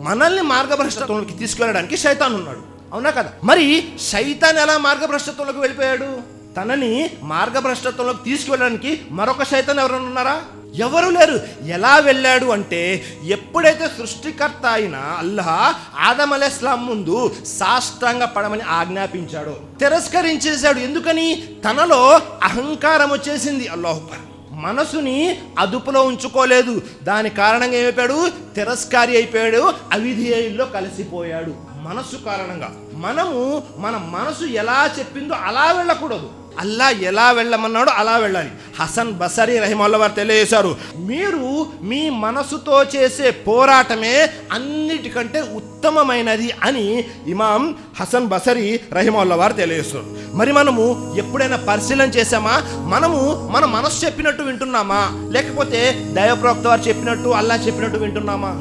మనల్ని మార్గభ్రష్టత్వంలోకి తీసుకెళ్ళడానికి శైతాన్ ఉన్నాడు, అవునా కదా? మరి శైతాన్ ఎలా మార్గభ్రష్టత్వంలోకి వెళ్ళిపోయాడు? తనని మార్గభ్రష్టత్వంలోకి తీసుకువెళ్ళడానికి మరొక శైతాన్ ఎవరైనా ఉన్నారా? ఎవరు లేరు. ఎలా వెళ్ళాడు అంటే, ఎప్పుడైతే సృష్టికర్త అయిన అల్లాహ్ ఆదం అలైహిస్సలాం ముందు సాష్టాంగ పడమని ఆజ్ఞాపించాడో తిరస్కరించేశాడు. ఎందుకని? తనలో అహంకారం వచ్చేసింది. అల్లాహు అక్బర్. మనసుని అదుపులో ఉంచుకోలేదు. దాని కారణంగా ఏమైపోయాడు? తిరస్కారి అయిపోయాడు, అవిధేయుల్లో కలిసిపోయాడు. మనసు కారణంగా మన మనసు ఎలా చెప్పిందో అలా వెళ్ళకూడదు. అల్లా ఎలా వెళ్ళమన్నాడో అలా వెళ్ళాలి. హసన్ బసరీ రహిమహుల్లాహ్ వారు తెలియజేశారు, మీరు మీ మనసుతో చేసే పోరాటమే అన్నిటికంటే ఉత్తమమైనది అని ఇమాం హసన్ బసరీ రహిమహుల్లాహ్ వారు తెలియజేస్తారు. మరి మనము ఎప్పుడైనా పరిశీలన చేసామా? మనము మన మనసు చెప్పినట్టు వింటున్నామా, లేకపోతే దైవ ప్రవక్త వారు చెప్పినట్టు, అల్లా చెప్పినట్టు వింటున్నామా?